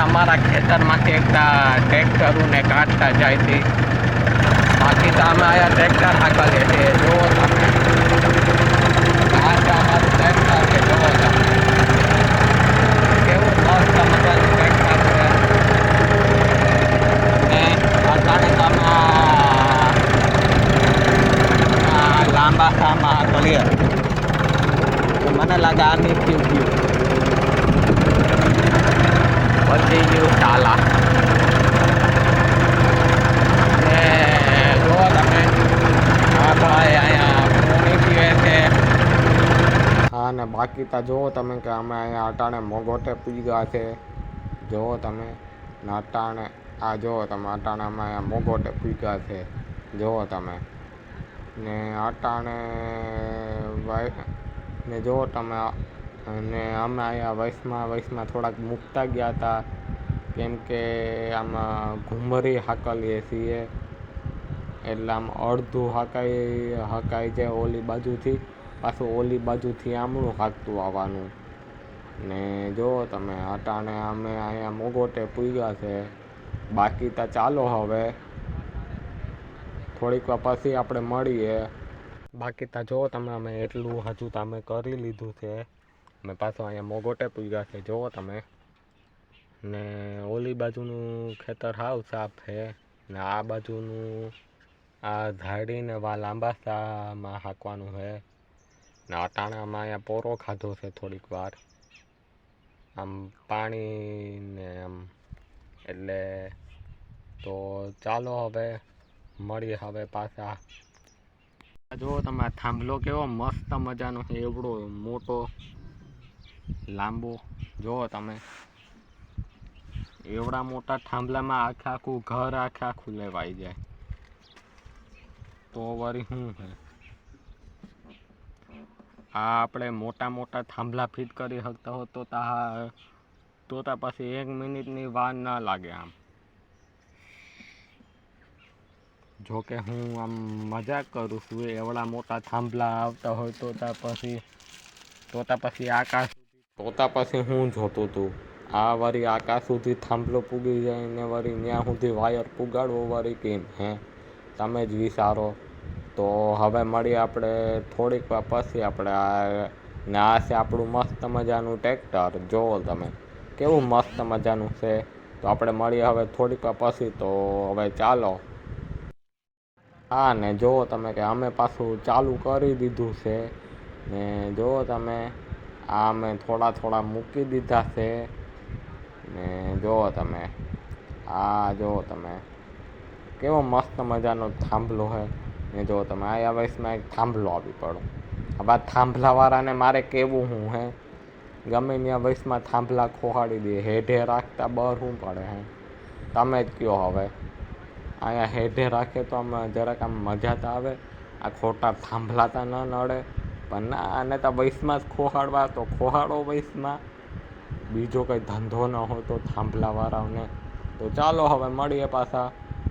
અમારા ખેતરમાંથી એકતા ટ્રેક્ટરોને કાઢતા જાય છે. બાકી તો અમે અહીંયા ટ્રેક્ટર હાંકીએ છીએ. જુઓ તમે આ છે અમારું ટ્રેક્ટર છે. જુઓ તમે કેવું મસ્ત મજાનું ટ્રેક્ટર છે. ને અત્યારે તમે લાંબા સામા કરીએ તો મને લાગે આ નીકળી ગયું વધી ગયું ચાલા. ને જુઓ તમે હા ભાઈ અહીંયા પાણી પીવે છે. હા ને બાકી તો જુઓ તમે કે અમે અહીંયા અટાણે મોગોટે પૂગ્યા છે. જુઓ તમે ને અટાણે આ જુઓ તમે અટાણે અમે અહીંયા મોગોટે પૂગ્યા છે. જુઓ તમે ને અટાણે ને જુઓ તમે અને અમે અહીંયા વયસમાં થોડાક મૂકતા ગયા હતા કેમ કે આમાં ઘુમરી હાકલીએ છીએ એટલે આમ અડધું હકાઈ જાય ઓલી બાજુથી, પાછું ઓલી બાજુથી આમણું હાંકતું આવવાનું. ને જુઓ તમે અટાણે અમે અહીંયા મોગોટે પૂગ્યા છે. બાકી તો ચાલો હવે થોડીક વાર પછી આપણે મળીએ. બાકી તો જુઓ તમે અમે એટલું હજુ તો અમે કરી લીધું છે. અમે પાછો અહીંયા મોગોટે પૂગ્યા છે. જુઓ તમે ને ઓલી બાજુનું ખેતર હાવ સાફ છે ને આ બાજુનું આ ઝાડીને વા લાંબા સામાં હાંકવાનું છે. ને અટાણામાં અહીંયા પોરો ખાધો છે થોડીક વાર આમ પાણી ને આમ એટલે તો ચાલો હવે મળીએ હવે પાછા. જુઓ તમે આ થાંભલો કેવો મસ્ત મજાનો છે, એવડો મોટો લાંબો. જુઓ તમે એવડા મોટા થાંભલામાં આખું ઘર આખું લેવાઈ જાય તો વળી શું છે. આ આપણે મોટા થાંભલા ફિટ કરી શકતા હોત તો પછી 1 મિનિટની વાર ના લાગે. આમ જોકે હું આમ મજાક કરું છું, એવડા મોટા થાંભલા આવતા હોય તો પછી આકાશ પછી હું જોતું હતું. આ વળી આકાશ સુધી થાંભલો પૂગી જાય ને વળી ત્યાં સુધી વાયર પુગાડવો વળી કેમ હે તમે જ વિચારો. તો હવે મળીએ આપણે થોડીક વાર પછી. આપણે આ છે આપણું મસ્ત મજાનું ટ્રેક્ટર. જુઓ તમે કેવું મસ્ત મજાનું છે. તો આપણે મળીએ હવે થોડીક વાર પછી. તો હવે ચાલો. હા ને જુઓ તમે કે અમે પાછું ચાલુ કરી દીધું છે ને જુઓ તમે આ અમે થોડા મૂકી દીધા છે ને જુઓ તમે આ જુઓ તમે કેવો મસ્ત મજાનો થાંભલો છે. ને જુઓ તમે આ વયસમાં એક થાંભલો આવી પડો. હવે આ થાંભલાવાળાને મારે કેવું શું હે ગમે ત્યાં વયસમાં થાંભલા ખોહાડી દે. હેઠે રાખતા બર શું પડે હે તમે જ કહો. હવે અહીંયા હેઠે રાખે તો આમ જરાક આમ મજા તો આવે. આ ખોટા થાંભલા તો ન નડે પણ ના આને તો વયસમાં જ ખોહાડવા તો ખોહાડો વયસમાં. બીજો કંઈ ધંધો ન હોય તો થાંભલાવાળાઓને. તો ચાલો હવે મળીએ પાછા.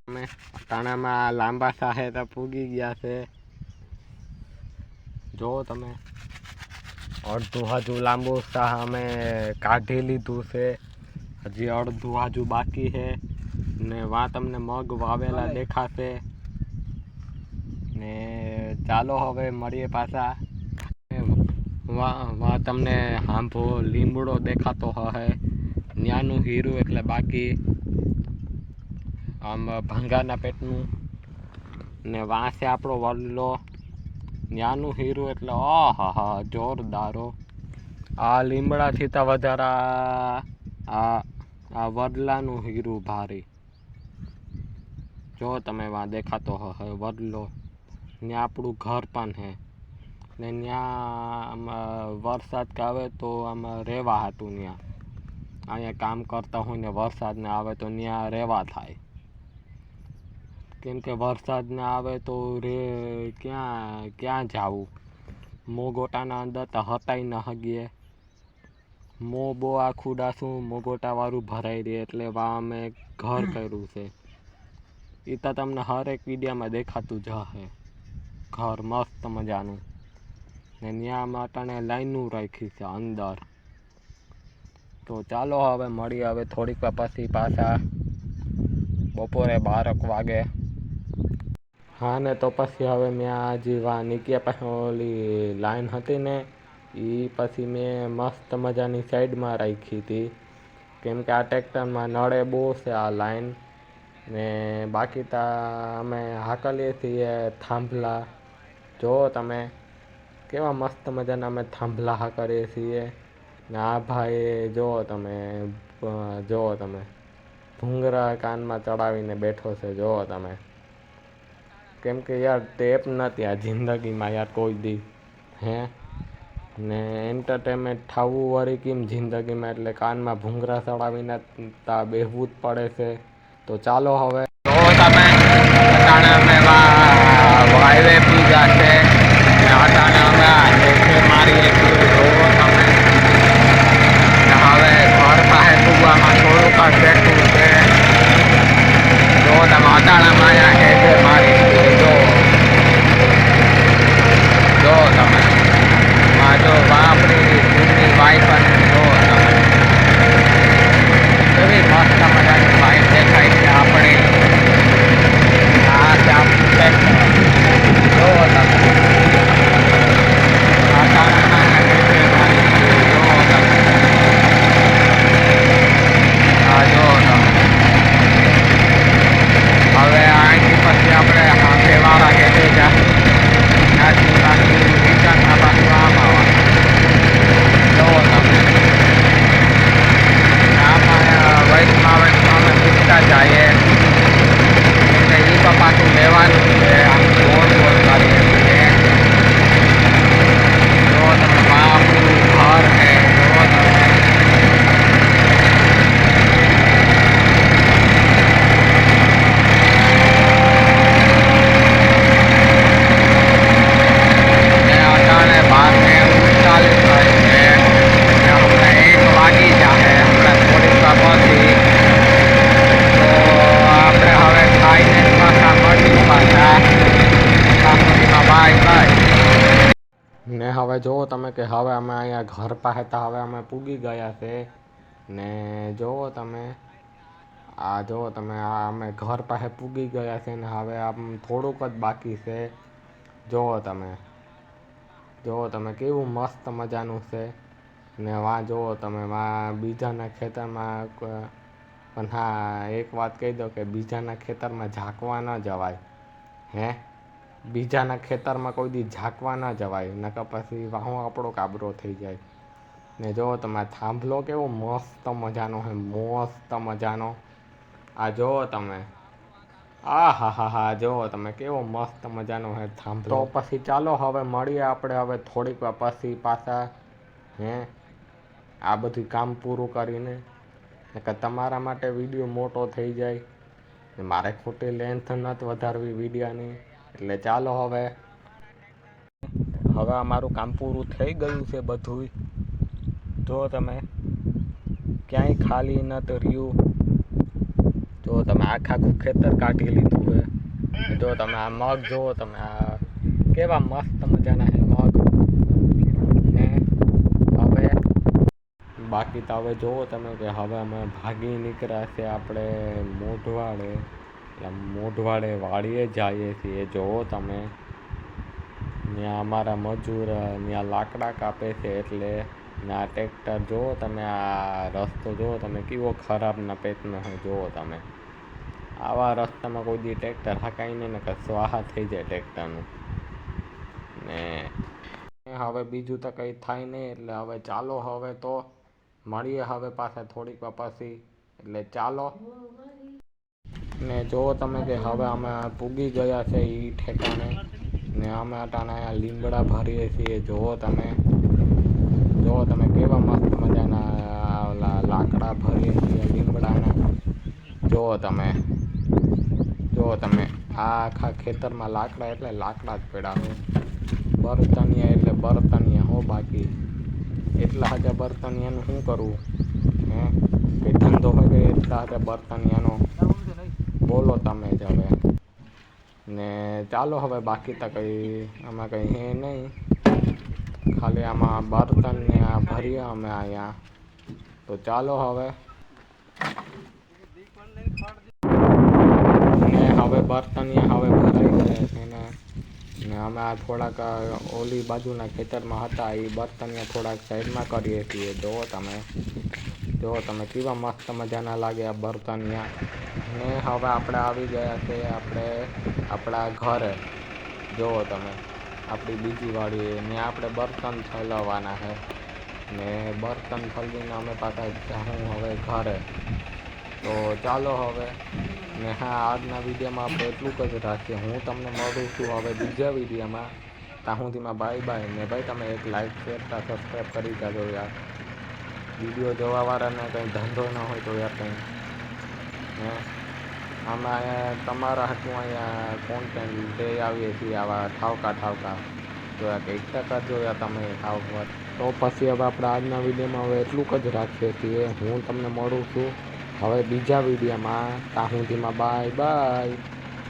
અમે અટાણામાં લાંબા સાહે તો પૂગી ગયા છે. જુઓ તમે અડધું હજુ લાંબુ સાહ અમે કાઢી લીધું છે. હજી અડધું હજુ બાકી છે ને વા તમને મગ વાવેલા દેખાશે. ને ચાલો હવે મળીએ પાછા. વા તમને હાંભો લીમડો દેખાતો હશે. ન્યાનું હીરું એટલે બાકી આમ ભાંગાના પેટનું ને વાંસે આપણો વડલો. ન્યાનું હીરું એટલે હા જોરદારો. આ લીમડાથી તો વધારે આ વડલાનું હીરું ભારી. જો તમે વાં દેખાતો હશે વડલો ને આપણું ઘર પણ હે. ને ત્યાં વરસાદ કે આવે તો આમાં રહેવા હતું ત્યાં અહીંયા કામ કરતા હોય ને વરસાદ ને આવે તો ત્યાં રહેવા થાય, કેમ કે વરસાદ ને આવે તો ક્યાં જાવું, મોગોટાના અંદર તો હતાઈ ન હગીએ, બો આખું ડાસું મોગોટાવાળું ભરાઈ રહે, એટલે વા અમે ઘર કર્યું છે. એ તો તમને હર એક વિડીયામાં દેખાતું જ હશે, ઘર મસ્ત મજાનું. ને ત્યાં માટાને લાઈનું રાખી છે અંદર. તો ચાલો હવે મળીએ હવે થોડીક વાર પછી પાછા બપોરે 12 વાગે. હા ને તો પછી હવે મેં હજી નીકળ્યા પાસે ઓલી લાઈન હતી ને એ પછી મેં મસ્ત મજાની સાઈડમાં રાખી હતી, કેમ કે આ ટ્રેક્ટરમાં નળે બહુ છે આ લાઈન. ને બાકી તો અમે હાકલીએ છીએ થાંભલા, જુઓ તમે કેવા મસ્ત મજાના અમે થાંભલા હાકલીએ છીએ. ને આ ભાઈ જુઓ તમે ભૂંગરા કાનમાં ચડાવીને બેઠો છે, જુઓ તમે. કેમ કે યાર ટેપ નથી આ જિંદગીમાં યાર કોઈ દી, હે ને એન્ટરટેનમેન્ટ થવું વળી કેમ જિંદગીમાં, એટલે કાનમાં ભૂંગરા ચડાવીને તા બેહવું જ પડે છે. તો ચાલો હવે તમે હાઈવે પૂજા છે મારી હવે ઘર પાસે પૂગવામાં થોડુંક બેઠું છે. જો તમે અટાણામાં હેઠે મારી જો તમે જો આપણી જૂની વાઇફ અને જો તમે કેવી મસ્ત મજાની વાઇફ દેખાય છે આપણી. આ છે આપણું ટ્રેક્ટર, જો તમે અટાણામાં હેઠે મારી જો તમે જો તમે. હવે અહીંથી પછી આપણે હાથેવાળા હેઠે ત્યાંથી પાછું રિટર્નમાં પાછું આમ આવવાનું, જુઓ તમે. આમાં વૈષ્ણવ અમે પૂછતા જઈએ એટલે એ પણ પાછું લેવાનું છે. આમ ગોળ ગોળ કરીએ છીએ, જુઓ તમે આપણું ઘર છે, જુઓ તમે. ને હવે જુઓ તમે કે હવે અમે અહીંયા ઘર પાસે તો હવે અમે પૂગી ગયા છે. ને જુઓ તમે આ અમે ઘર પાસે પૂગી ગયા છે ને હવે આમ થોડુંક જ બાકી છે. જુઓ તમે કેવું મસ્ત મજાનું છે. ને જુઓ તમે બીજાના ખેતરમાં પણ હા એક વાત કહી દો કે બીજાના ખેતરમાં ઝાંકવા ન જવાય, હે બીજાના ખેતરમાં કોઈ દી ઝાંકવા ન જવાય, નકર પછી વાહો આપણો કાબરો થઈ જાય. ને જુઓ તમે થાંભલો કેવો મસ્ત મજાનો છે, મસ્ત મજાનો. આ જુઓ તમે હા જુઓ તમે કેવો મસ્ત મજાનો છે થાંભલો. તો પછી ચાલો હવે મળીએ આપણે હવે થોડીક વાર પછી પાછા, હે આ બધું કામ પૂરું કરીને. કે તમારા માટે વિડીયો મોટો થઈ જાય, મારે ખોટી લેન્થ નથી વધારવી વિડીયાની. એટલે ચાલો હવે અમારું કામ પૂરું થઈ ગયું છે બધું. જો તમે ક્યાંય ખાલી નથી રહ્યું. જો તમે આખું ખેતર કાઢી લીધું છે. જો તમે આ મગ જુઓ તમે આ કેવા મસ્ત મજાના છે મગ. ને હવે બાકી તો હવે જુઓ તમે કે હવે અમે ભાગી નીકળ્યા છે આપણે મોઢવાડે. એટલે મોઢવાડે વાડીએ જઈએ છીએ. જુઓ તમે ત્યાં અમારા મજૂર ત્યાં લાકડા કાપે છે, એટલે આ ટ્રેક્ટર જુઓ તમે આ રસ્તો જુઓ તમે કેવો ખરાબ ના પેટનો છે. જુઓ તમે આવા રસ્તામાં કોઈ દી ટ્રેક્ટર હકાય નહીં ને સ્વાહા થઈ જાય ટ્રેક્ટરનું. ને હવે બીજું તો કંઈ થાય નહીં, એટલે હવે ચાલો હવે તો મળીએ હવે પાછા થોડીક વાર પછી. એટલે ચાલો ને જુઓ તમે કે હવે અમે પૂગી ગયા છે એ ઠેકાણે. ને અમે અટાણા અહીંયા લીમડા ભરીએ છીએ. જુઓ તમે કેવા મસ્ત મજાના ઓલા લાકડા ભરીએ છીએ લીમડાના. જુઓ તમે આ આખા ખેતરમાં લાકડા એટલે લાકડા જ પડ્યા હોય. બરતનિયા એટલે બરતનિયા હો. બાકી એટલા હાજા બરતનિયાનું શું કરવું હે? કંઈ ધંધો હોય કે એટલા હાજા બરતનિયાનો? બોલો તમે જ હવે. ને ચાલો હવે, બાકી તો આમાં કંઈ હે નહીં. ખાલી આમાં બર્તન ને આ ભરીએ અમે અહીંયા. તો ચાલો હવે. ને હવે બર્તનિયા હવે ભરાઈ ગયા છે ને અમે આ થોડાક ઓલી બાજુના ખેતરમાં હતા એ બર્તનિયા થોડાક સાઈડમાં કરીએ છીએ. જુઓ તમે કેવા મસ્ત મજાના લાગે આ બર્તનિયા. ને હવે આપણે આવી ગયા છે આપણા ઘરે. જુઓ તમે આપણી બીજી વાડી ને આપણે બર્તન ઠલવવાના છે. ને બર્તન ઠલવીને અમે પાછા જાઉં હવે ઘરે. તો ચાલો હવે. ને હા, આજના વિડીયોમાં આપણે એટલું જ રાખીએ. હું તમને મળું છું હવે બીજા વિડીયોમાં. ત્યાં સુધીમાં બાય બાય. ને ભાઈ તમે એક લાઈક શેર સબસ્ક્રાઈબ કરી જાજો યાર. વિડીયો જોવાવાળાને કંઈ ધંધો ન હોય તો યાર કંઈ હે આમાં તમારા હાટું અહીંયા કોન્ટેન્ટ લઈ આવીએ છીએ આવા ઠાવકા. જોયા કંઈક ટકા જોયા તમે ઠાવક. તો પછી હવે આપણે આજના વિડીયોમાં હવે એટલું જ રાખીએ છીએ. હું તમને મળું છું હવે બીજા વિડીયોમાં. ત્યાં સુધીમાં બાય બાય.